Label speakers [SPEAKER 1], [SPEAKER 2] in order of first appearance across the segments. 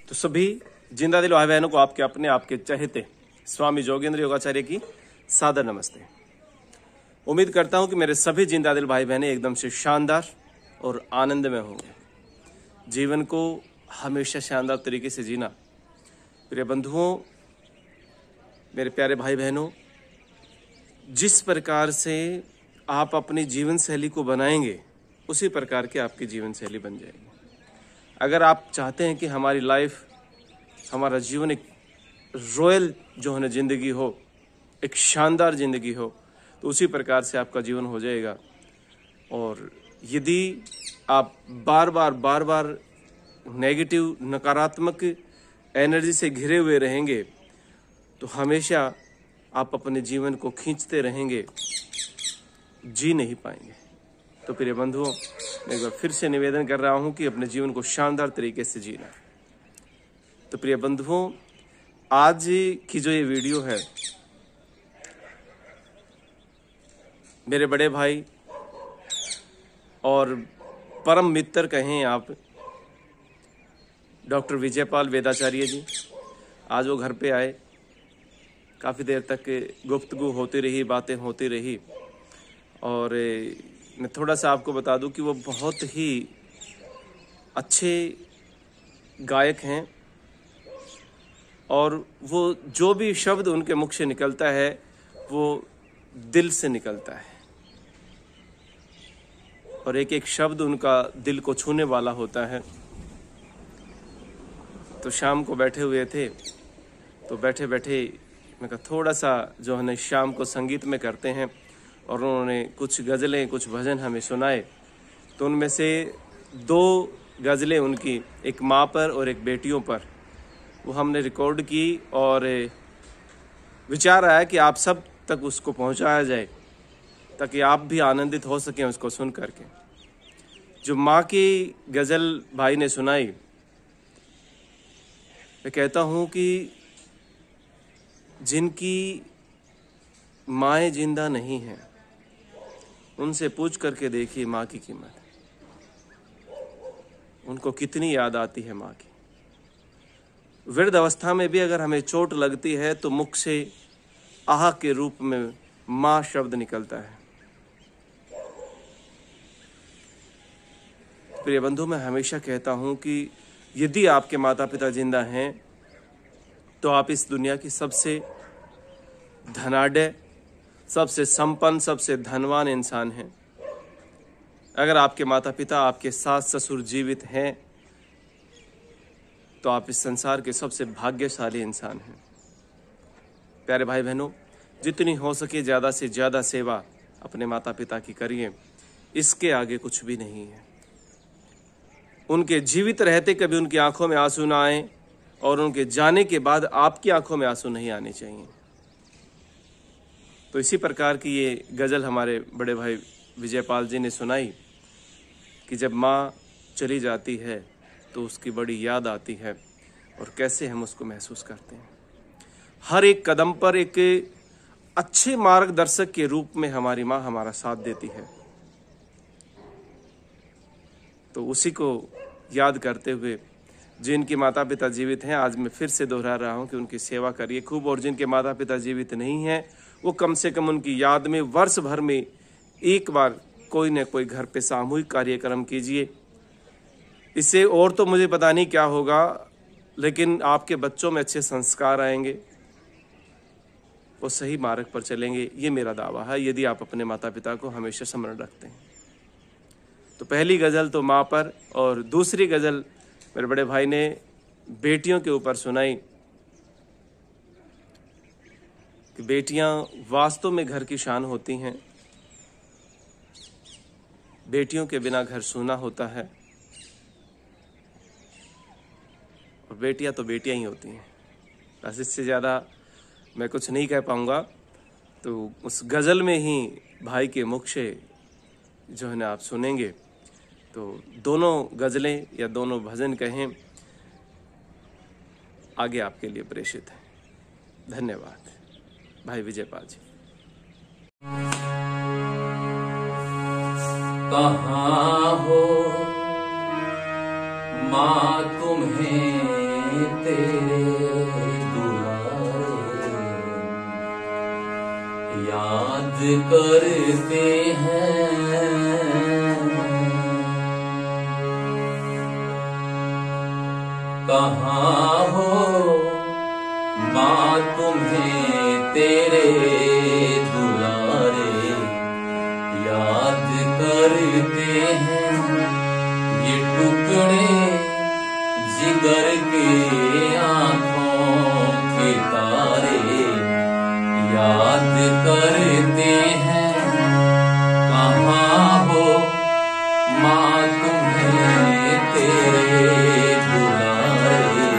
[SPEAKER 1] तो सभी जिंदा दिल भाई बहनों को आपके अपने आपके चहेते स्वामी जोगेंद्र योगाचार्य की सादर नमस्ते। उम्मीद करता हूं कि मेरे सभी जिंदा दिल भाई बहनें एकदम से शानदार और आनंद में होंगे। जीवन को हमेशा शानदार तरीके से जीना। प्रिय बंधुओं, मेरे प्यारे भाई बहनों, जिस प्रकार से आप अपनी जीवन शैली को बनाएंगे उसी प्रकार की आपकी जीवन शैली बन जाएगी। अगर आप चाहते हैं कि हमारी लाइफ, हमारा जीवन एक रॉयल जो है ना जिंदगी हो, एक शानदार जिंदगी हो, तो उसी प्रकार से आपका जीवन हो जाएगा। और यदि आप बार बार नेगेटिव, नकारात्मक एनर्जी से घिरे हुए रहेंगे तो हमेशा आप अपने जीवन को खींचते रहेंगे, जी नहीं पाएंगे। तो प्रिय बंधुओं, मैं एक बार फिर से निवेदन कर रहा हूं कि अपने जीवन को शानदार तरीके से जीना। तो प्रिय बंधुओं, आज की जो ये वीडियो है, मेरे बड़े भाई और परम मित्र कहें आप, डॉक्टर विजयपाल वेदाचार्य जी, आज वो घर पे आए। काफ़ी देर तक गुफ्तगू होती रही, बातें होती रही। और मैं थोड़ा सा आपको बता दूं कि वो बहुत ही अच्छे गायक हैं और वो जो भी शब्द उनके मुख से निकलता है वो दिल से निकलता है और एक एक शब्द उनका दिल को छूने वाला होता है। तो शाम को बैठे हुए थे, तो बैठे बैठे मैं कहा थोड़ा सा जो है ना शाम को संगीत में करते हैं, और उन्होंने कुछ गज़लें, कुछ भजन हमें सुनाए। तो उनमें से 2 गज़लें उनकी, एक माँ पर और एक बेटियों पर, वो हमने रिकॉर्ड की और विचार आया कि आप सब तक उसको पहुंचाया जाए ताकि आप भी आनंदित हो सकें उसको सुन करके। जो माँ की गज़ल भाई ने सुनाई, मैं कहता हूँ कि जिनकी माएँ जिंदा नहीं हैं उनसे पूछ करके देखिए माँ की कीमत, उनको कितनी याद आती है माँ की। वृद्ध अवस्था में भी अगर हमें चोट लगती है तो मुख से आह के रूप में माँ शब्द निकलता है। प्रिय बंधु, मैं हमेशा कहता हूं कि यदि आपके माता पिता जिंदा हैं तो आप इस दुनिया की सबसे धनाढ्य, सबसे संपन्न, सबसे धनवान इंसान हैं। अगर आपके माता पिता, आपके सास ससुर जीवित हैं तो आप इस संसार के सबसे भाग्यशाली इंसान हैं। प्यारे भाई बहनों, जितनी हो सके ज़्यादा से ज़्यादा सेवा अपने माता पिता की करिए, इसके आगे कुछ भी नहीं है। उनके जीवित रहते कभी उनकी आंखों में आंसू ना आए और उनके जाने के बाद आपकी आंखों में आंसू नहीं आने चाहिए। तो इसी प्रकार की ये गज़ल हमारे बड़े भाई विजयपाल जी ने सुनाई कि जब माँ चली जाती है तो उसकी बड़ी याद आती है और कैसे हम उसको महसूस करते हैं। हर एक कदम पर एक अच्छे मार्गदर्शक के रूप में हमारी माँ हमारा साथ देती है। तो उसी को याद करते हुए जिनके माता पिता जीवित हैं, आज मैं फिर से दोहरा रहा हूं कि उनकी सेवा करिए खूब। और जिनके माता पिता जीवित नहीं हैं, वो कम से कम उनकी याद में वर्ष भर में एक बार कोई न कोई घर पे सामूहिक कार्यक्रम कीजिए। इससे और तो मुझे पता नहीं क्या होगा, लेकिन आपके बच्चों में अच्छे संस्कार आएंगे, वो सही मार्ग पर चलेंगे। ये मेरा दावा है, यदि आप अपने माता पिता को हमेशा स्मरण रखते हैं। तो पहली गज़ल तो माँ पर, और दूसरी गज़ल मेरे बड़े भाई ने बेटियों के ऊपर सुनाई कि बेटियां वास्तव में घर की शान होती हैं। बेटियों के बिना घर सूना होता है और बेटियां तो बेटियां ही होती हैं। बस इससे ज़्यादा मैं कुछ नहीं कह पाऊंगा। तो उस गज़ल में ही भाई के मुख से जो है ना आप सुनेंगे। तो दोनों गज़लें या दोनों भजन कहें, आगे आपके लिए प्रेषित है। धन्यवाद भाई विजयपाल जी।
[SPEAKER 2] कहाँ हो माँ तुम्हें तेरे दुलारे याद करते हैं। कहाँ हो माँ तुम्हें तेरे दुलारे याद करते हैं। ये टुकड़े जिगर के आँखों के तारे याद करते हैं। कहाँ हो माँ तुम्हें तेरे दुलारे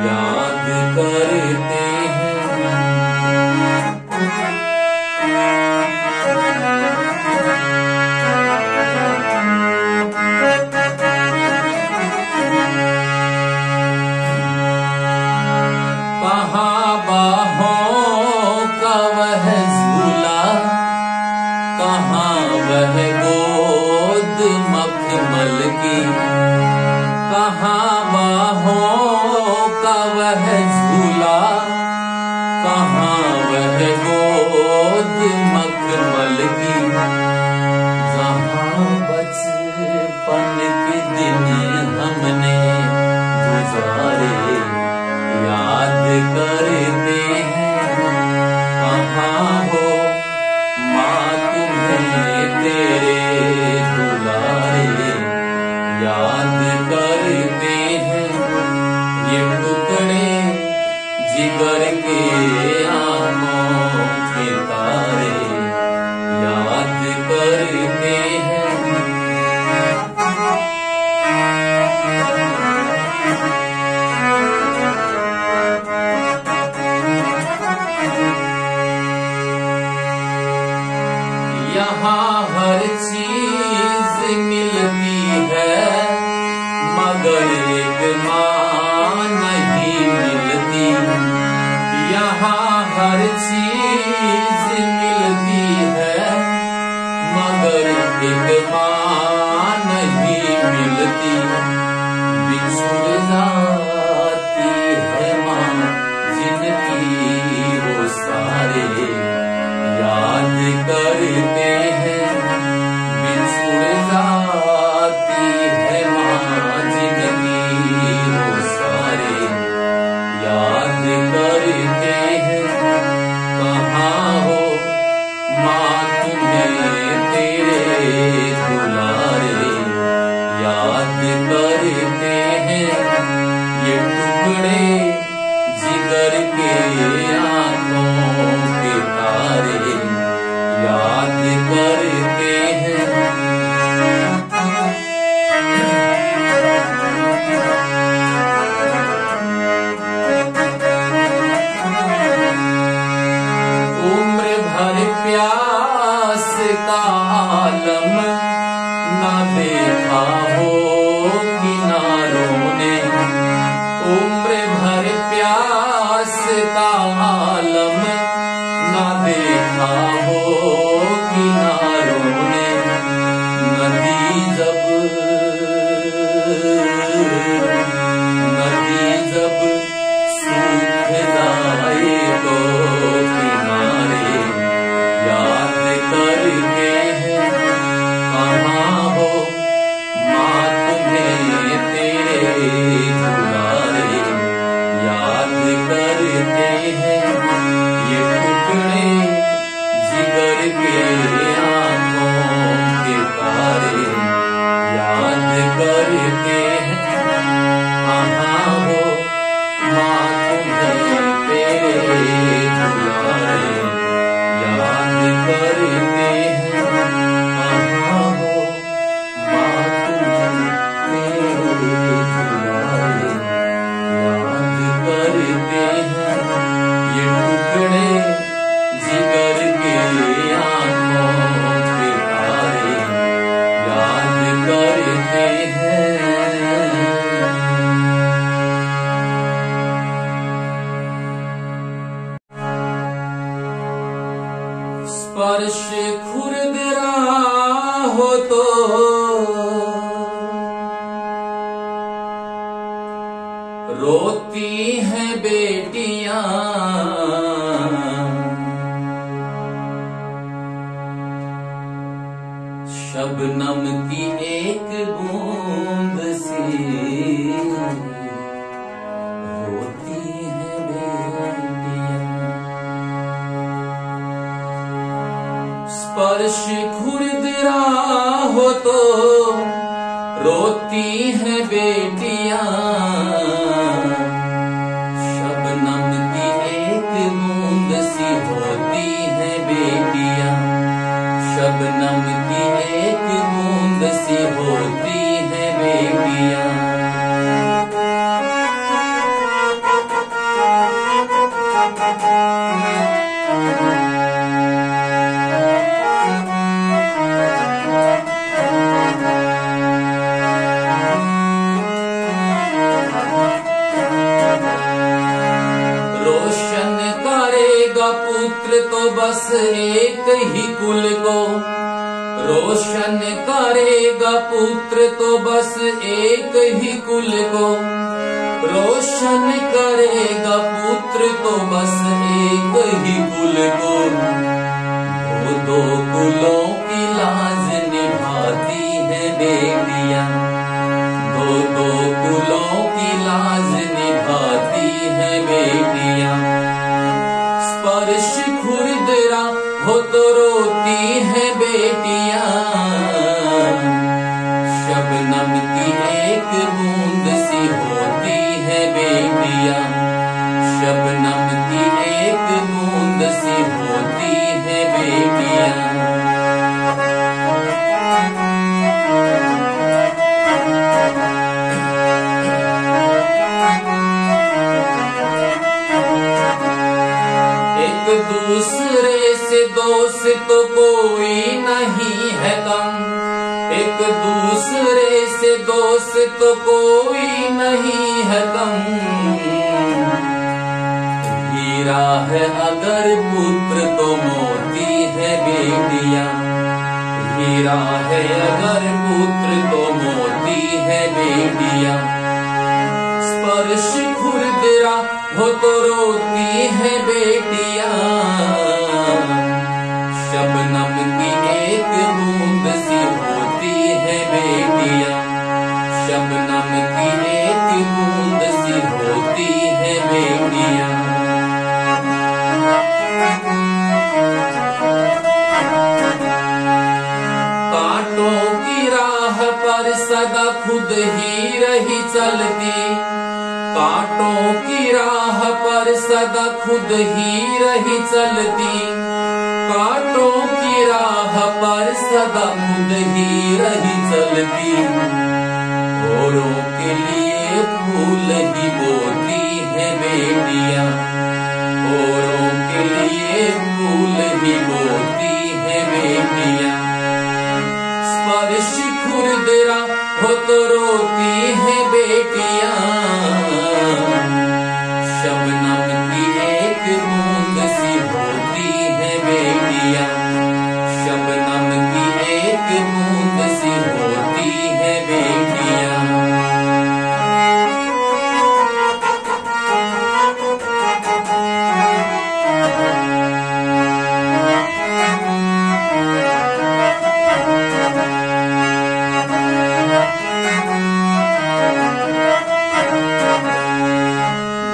[SPEAKER 2] याद करते हैं। कहाँ बाहों का वह झूला, कहाँ वह गोद मखमल की। कहाँ बाहों का वह झूला, कहाँ वह गोद मखमल की। जहाँ बचपन के दिन हमने गुजारे याद करते हैं। कहाँ हो माँ तुम्हें तेरे दुलारे याद करते हैं। ये टुकड़े जिगर के आँखों के तारे याद करते हैं। यहाँ हर चीज मिलती है मगर एक माँ नहीं मिलती। यहाँ हर चीज मिलती है मगर एक माँ नहीं मिलती। बिछुड़ जाती है माँ जिनकी वो सारे याद करते हैं। बिछुड़ जाती है माँ जिनकी वो सारे याद करते हैं। कहाँ हो माँ तुम्हें तेरे दुलारे याद करते हैं। ये टुकड़े जिगर के आँखों के तारे याद करते हैं। उम्र भर प्यास का आलम ना देखा हो किनारों ने। उम्र भर प्यास का आलम ना देखा हो किनारों ने। नदी जब सूख जाए तो किनारे याद करते हैं। कहाँ हो माँ तुम्हें तेरे दुलारे याद करते हैं। ये टुकड़े जिगर के आँखों के तारे याद करते हैं। कहाँ हो माँ तुम्हें तेरे दुलारे याद करते हैं। कहाँ हो माँ तुम्हें तेरे दुलारे याद करते हैं। ये टुकड़े जिगर के आँखों के तारे याद करते हैं। स्पर्श खुरदरा हो तो रोती हैं बेटियां, शबनम की एक बूंद सी होती है बेटियां। स्पर्श खुरदरा हो तो रोती है बेटियां, शबनम की एक बूंद सी होती है बेटियां, शबनम की एक बूंद सी होती है बेटियां। रोशन करेगा पुत्र तो बस एक ही कुल को, रोशन करेगा पुत्र तो बस एक ही कुल को, रोशन करेगा पुत्र तो बस एक ही कुल को। वो दो कुलों की लाज निभाती है बेटियां, दो दो कुलों की लाज निभाती है बेटियां। स्पर्श खुरदरा हो तो रोती है बेटियां, शबनम की एक बूंद सी होती है बेटियां, शबनम की एक बूंद सी होती है बेटियां। एक दूसरे से दोस्त तो कोई नहीं है कम, एक दूसरे से दोस्त तो कोई नहीं है कम। हीरा है अगर पुत्र तो मोती है बेटियां, हीरा है अगर पुत्र तो मोती है बेटियां। स्पर्श खुरदरा हो तो रोती है बेटियां, शबनम की एक बूंद सी होती है बेटियां, शबनम की एक बूंद सी होती है बेटियां। कांटों की राह पर सदा खुद ही रही चलती, कांटों की राह पर सदा खुद ही रही चलती, कांटों की राह पर सदा खुद ही रही चलती। औरों के लिए फूल ही बोती है बेटियां, औरों के लिए फूल ही बोती है बेटियां। स्पर्श खुरदरा हो तो रोती है बेटियां, शबनम की एक बूंद सी होती है बेटियां, शबनम की एक बूंद सी होती है बेटियां।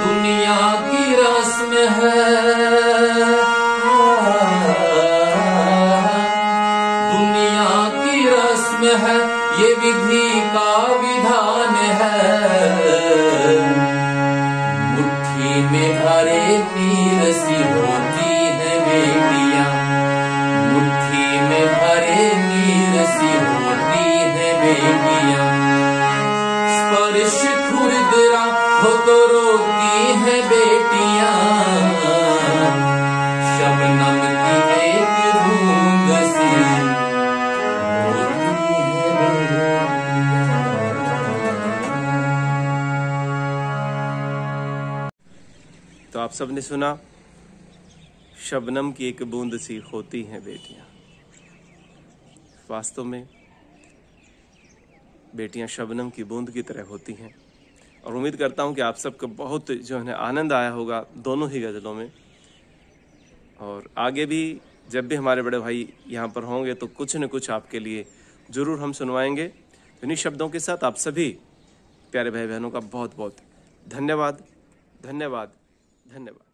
[SPEAKER 2] दुनिया की रस्म है, दुनिया की रस्म है, ये विधि का विधान है। मुट्ठी में भरे नीर सी होती है बेटियां, मुट्ठी में भरे नीर सी होती है बेटियां। स्पर्श खुरदरा हो तो रोती है बेटियां, शबनम की एक बूंद सी होती है बेटियां।
[SPEAKER 1] तो आप सबने सुना, शबनम की एक बूंद सी होती हैं बेटियां। वास्तव में बेटियां शबनम की बूंद की तरह होती हैं, और उम्मीद करता हूँ कि आप सबको बहुत जो है आनंद आया होगा दोनों ही गज़लों में। और आगे भी जब भी हमारे बड़े भाई यहाँ पर होंगे तो कुछ न कुछ आपके लिए ज़रूर हम सुनवाएंगे। तो इन्हीं शब्दों के साथ आप सभी प्यारे भाई बहनों का बहुत बहुत धन्यवाद, धन्यवाद, धन्यवाद।